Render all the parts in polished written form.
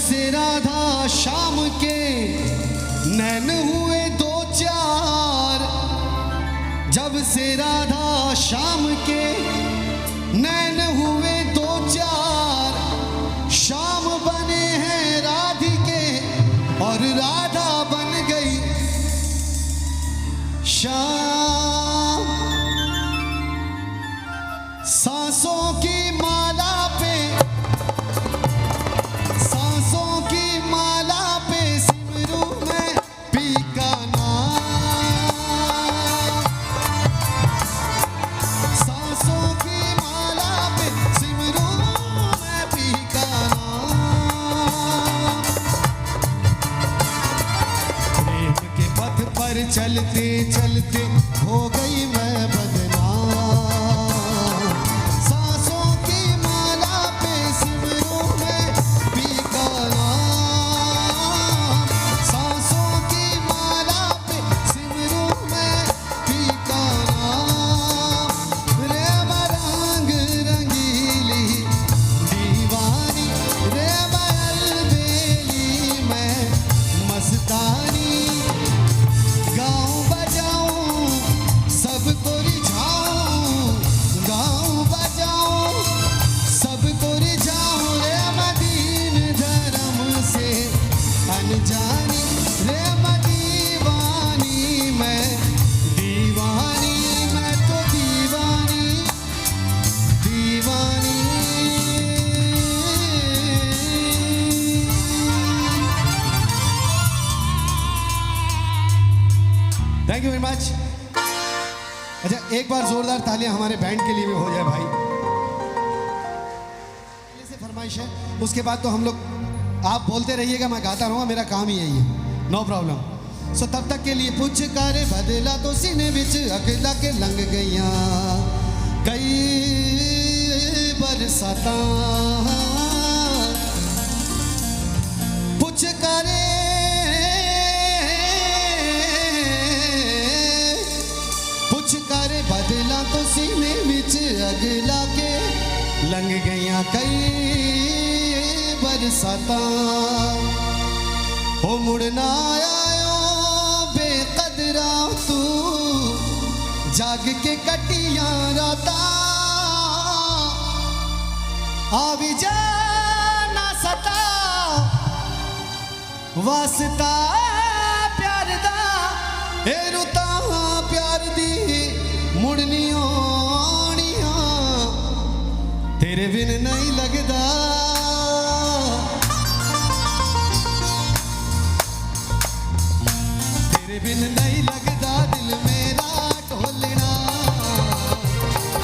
से राधा शाम के नैन हुए दो चार, जब से राधा शाम के नैन हुए दो चार, शाम बने हैं राधिके और राधा बन गई शाम। सांसों की माला पे, सांसों की माला पे सिमरू में पी का नाम। सांसों की माला पे सिमरू में पी का नाम। प्रेम के पथ पर चलते चलते हो गई मैं बदनाम। Thank you very much. अच्छा, एक बार जोरदार तालियां हमारे बैंड के लिए भी हो जाए भाई। पहले से फरमाइश है, उसके बाद तो हम लोग आप बोलते रहिएगा, मैं गाता रहूँगा, मेरा काम ही यही है, नो प्रॉब्लम। सो तब तक के लिए पुचकारे बदला तो सीने बिच अगला के लंग गईया कई बरसाता। पुचकारे बदला तो सीने बिच अगला के लंग गईया कई बरसाता। ओ मुड़ना आयो बेकदरा तू जाग के कटिया राता। आ भी जाना सता वास्ता प्यार दा ए रुता प्यार दी मुड़नी आनिया तेरे बिन नहीं लगदा। तेरे बिन नहीं लगदा दिल मेरा ढोलना।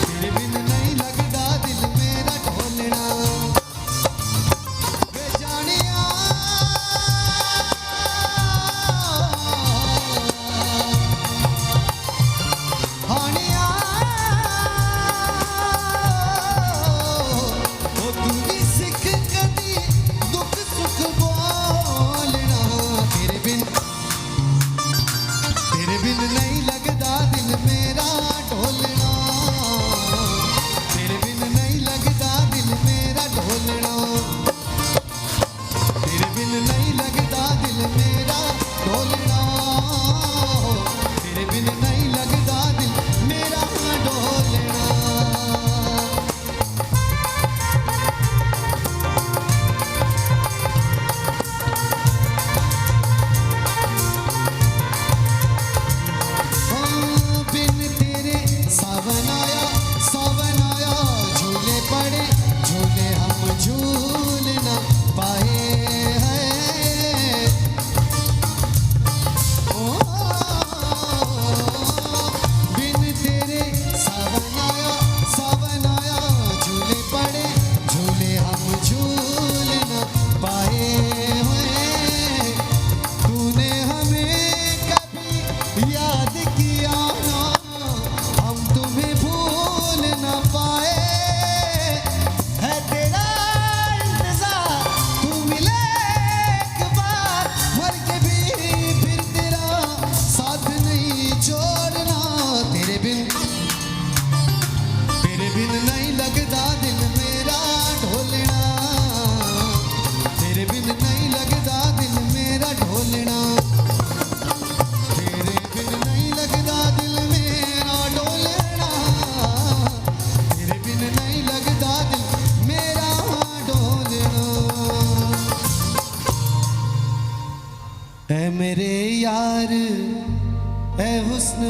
तेरे बिन नहीं लगदा दिल मेरा ढोलना। वे जानिया हानिया ओ तू भी सिख कदी दुख सुख बोलना। तेरे बिन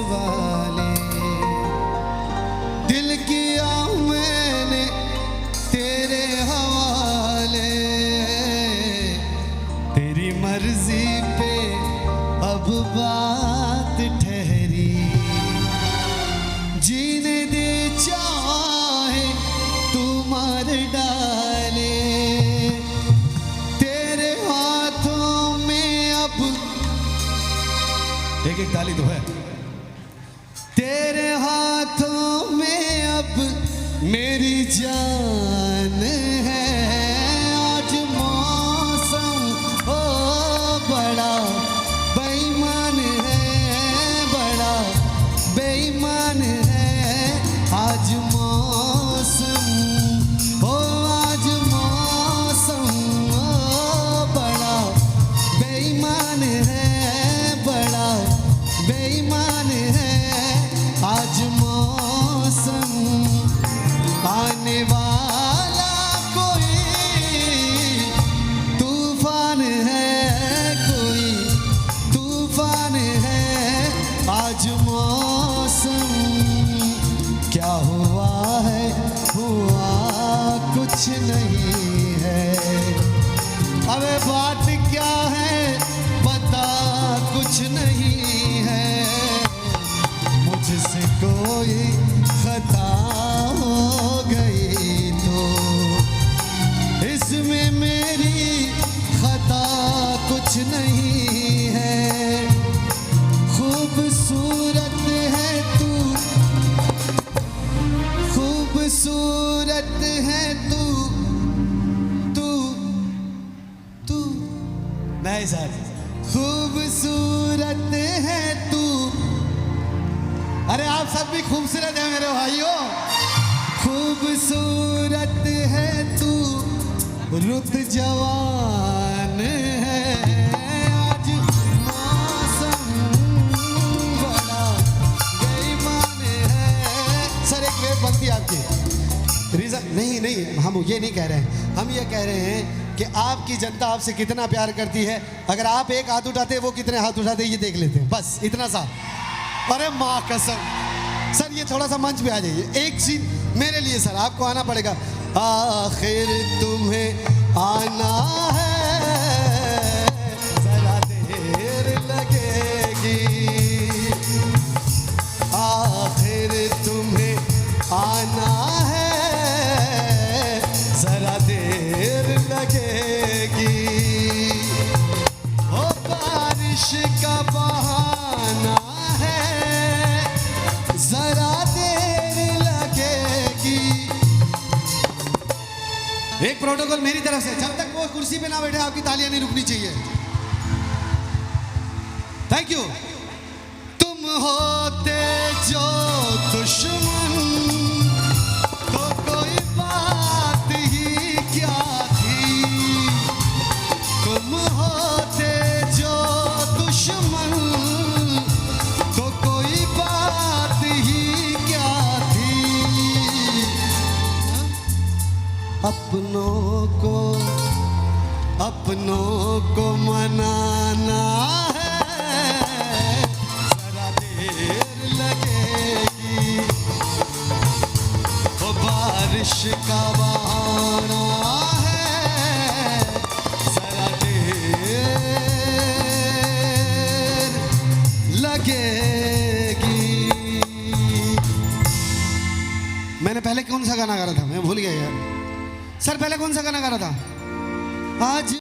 वाले। दिल किया मैंने तेरे हवाले, तेरी मर्जी पे अब बात ठहरी। जीने दे चाहे तू मार डाले, तेरे हाथों में अब एक एक ताली तो है। तेरे हाथों में अब मेरी जान है। आज मौसम ओ बड़ा बेईमान है, बड़ा बेईमान है। आज मौसम ओ आज मौसम ओ बड़ा बेईमान है, बड़ा बेईमान है। आज मौसम आने वाला कोई तूफान है, कोई तूफान है। आज मौसम क्या हुआ है, हुआ कुछ नहीं है। अबे बात क्या है पता कुछ नहीं है। मुझसे कोई खता हो गई तो इसमें मेरी खता कुछ नहीं है। खूबसूरत है तू, खूबसूरत है तू, तू तू नहीं सर, खूबसूरत है तू। अरे आप सब भी खूबसूरत हैं मेरे भाइयों। खूबसूरत है तू, रुत जवान है। आज मौसम बड़ा बेईमान है। सर एक वेब बनती है आपकी रीजन नहीं नहीं, हम ये नहीं कह रहे हैं, हम ये कह रहे हैं कि आपकी जनता आपसे कितना प्यार करती है। अगर आप एक हाथ उठाते वो कितने हाथ उठाते ये देख लेते हैं, बस इतना सा। अरे माँ कसम सर, ये थोड़ा सा मंच पे आ जाइए। एक सीन मेरे लिए सर, आपको आना पड़ेगा। आखिर तुम्हें आना है, जरा देर लगेगी। आखिर तुम्हें आना है, जरा देर लगेगी। ओ बारिश का बहाना है, जरा देर लगेगी। एक प्रोटोकॉल मेरी तरफ से, जब तक वो कुर्सी पे ना बैठे आपकी तालियां नहीं रुकनी चाहिए। Thank you. तुम होते जो दुश्मन तो कोई बात ही क्या थी। तुम होते जो दुश्मन तो कोई बात ही क्या थी। अपनों को मनाना है, जरा देर लगेगी। वो बारिश का बहाना है, जरा देर लगेगी। मैंने पहले कौन सा गाना गा रहा था, मैं भूल गया यार। सर पहले कौन सा गाना गा रहा था आज?